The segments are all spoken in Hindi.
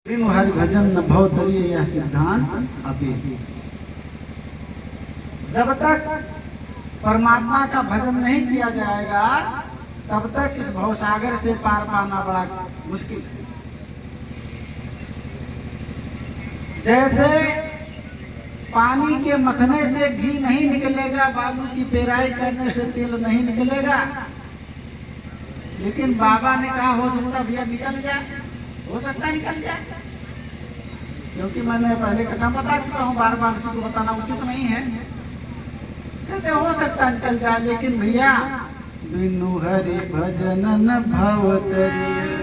हरि भजन न भवतरीय यह सिद्धांत अभी। जब तक परमात्मा का भजन नहीं किया जाएगा तब तक इस भवसागर से पार पाना बड़ा मुश्किल है। जैसे पानी के मथने से घी नहीं निकलेगा, बालू की पेराई करने से तेल नहीं निकलेगा, लेकिन बाबा ने कहा हो सकता भैया निकल जाए, हो सकता है निकल जाए। क्योंकि मैंने पहले कथा बता चुका हूँ, बार बार किसी को बताना उचित नहीं है। कहते हो सकता है निकल जाए, लेकिन भैया बिनु हरि भजन न भवतरीय,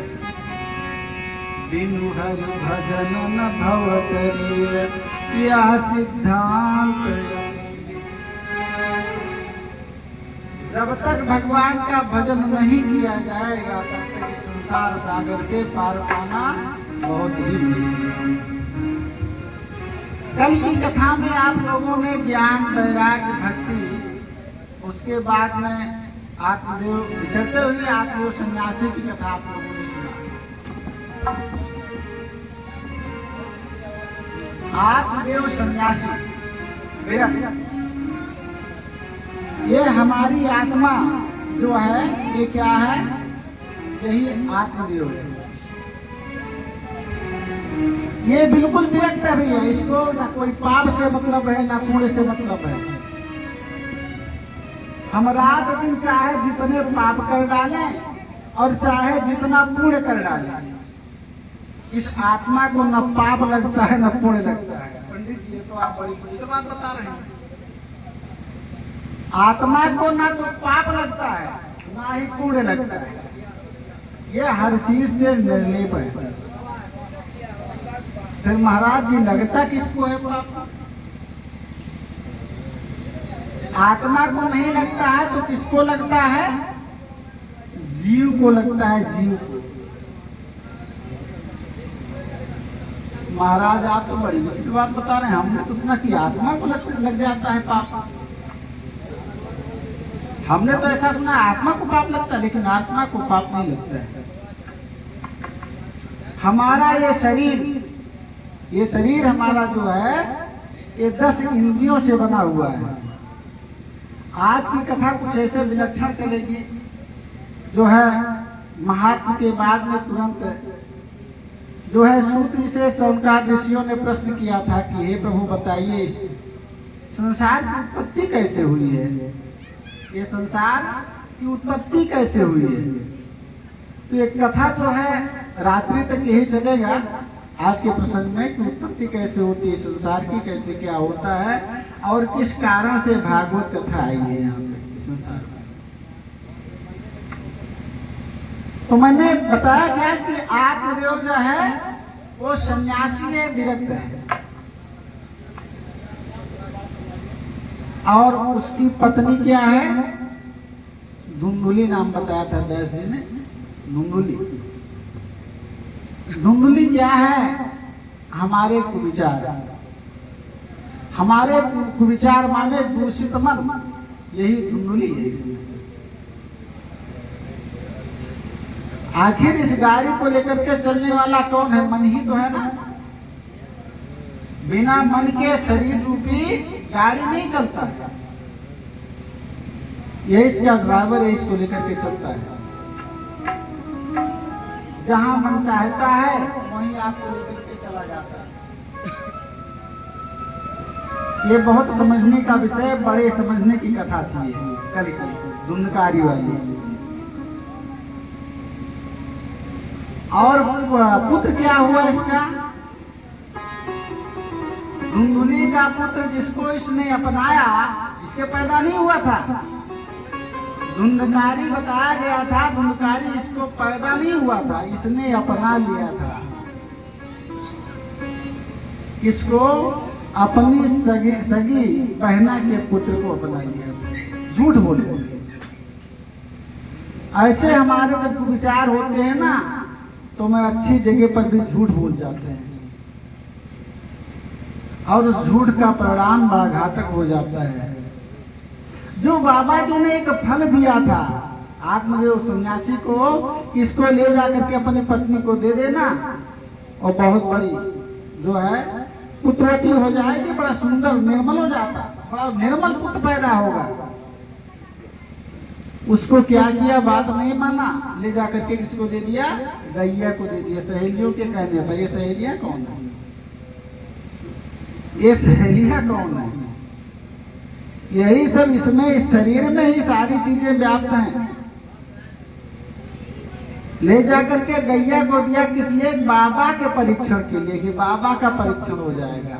बिनु हरि भजन न भवतरीय यह सिद्धांत। जब तक भगवान का भजन नहीं किया जाएगा तब तक इस संसार सागर से पार पाना बहुत ही मुश्किल है। कल की कथा में आप लोगों ने ज्ञान, वैराग्य, भक्ति, उसके बाद में आत्मदेव विचरते हुए आत्मदेव सन्यासी की कथा आप लोगों ने सुना। आत्मदेव सन्यासी ये हमारी आत्मा जो है ये क्या है? यही आत्मदेव है। ये बिल्कुल विरक्त है भैया, इसको ना कोई पाप से मतलब है ना पुण्य से मतलब है। हम रात दिन चाहे जितने पाप कर डालें और चाहे जितना पुण्य कर डालें, इस आत्मा को न पाप लगता है न पुण्य लगता है। पंडित जी, ये तो आप बड़ी खुशी की बात बता रहे हैं। आत्मा को ना तो पाप लगता है ना ही पुण्य लगता है, ये हर चीज से निर्लेप है। फिर महाराज जी लगता किसको है पाप? आत्मा को नहीं लगता है तो किसको लगता है? जीव को लगता है, जीव को। महाराज आप तो बड़ी मुश्किल बात बता रहे हैं। हमने तो सुना कि आत्मा को लग जाता है पाप। हमने तो ऐसा सुना आत्मा को पाप लगता है, लेकिन आत्मा को पाप नहीं लगता है। हमारा ये शरीर हमारा जो है ये 10 इंद्रियों से बना हुआ है। आज की कथा कुछ ऐसे विलक्षण चलेगी जो है महात्मा के बाद में तुरंत जो है सूत्र से सौनकादि ऋषियों ने प्रश्न किया था कि हे प्रभु बताइए इस संसार की उत्पत्ति कैसे हुई है? ये संसार की उत्पत्ति कैसे हुई है? तो एक कथा जो है रात्रि तक यही चलेगा आज के प्रसंग में कि उत्पत्ति कैसे होती है संसार की, कैसे क्या होता है और किस कारण से भागवत कथा आई है यहाँ पे इस संसार में। तो मैंने बताया क्या कि आत्मदेव जो है वो सन्यासी है, विरक्त है, और उसकी पत्नी क्या है? धुंधुली नाम बताया था व्यास जी ने। धुंधुली क्या है? हमारे कुविचार, हमारे कुविचार माने दूषित मन, यही धुंधुली है। आखिर इस गाड़ी को लेकर के चलने वाला कौन है? मन ही तो है ना। बिना मन के शरीर रूपी गाड़ी नहीं चलता है। यही इसका ड्राइवर है, इसको लेकर के चलता है। जहां मन चाहता है वहीं आपको लेकर के चला जाता है। ये बहुत समझने का विषय, बड़े समझने की कथा थी ये कल की धुंधकारी वाली। और पुत्र क्या हुआ इसका? धुंधुली का पुत्र जिसको इसने अपनाया, इसके पैदा नहीं हुआ था। धुंधकारी बताया गया था, धुंधकारी इसको पैदा नहीं हुआ था, इसने अपना लिया था। इसको अपनी सगी बहना के पुत्र को अपना लिया था। झूठ बोले। ऐसे हमारे जब विचार होते हैं ना तो मैं अच्छी जगह पर भी झूठ बोल जाते हैं और उस झूठ का परिणाम बड़ा घातक हो जाता है। जो बाबा जी ने एक फल दिया था आत्मदेव सन्यासी को, इसको ले जाकर के अपनी पत्नी को दे देना और बहुत बड़ी जो है पुत्रवती हो जाएगी, बड़ा सुंदर निर्मल हो जाता, बड़ा निर्मल पुत्र पैदा होगा। उसको क्या किया, बात नहीं माना, ले जाकर के किसको दे दिया, गैया को दे दिया। सहेलियों के कहने पर, ये सहेलियां कौन है, ये सहेलियां कौन है? यही सब इसमें, इस शरीर में ही सारी चीजें व्याप्त हैं। ले जाकर के गैया को दिया किस लिए, बाबा के परीक्षण के लिए, कि बाबा का परीक्षण हो जाएगा।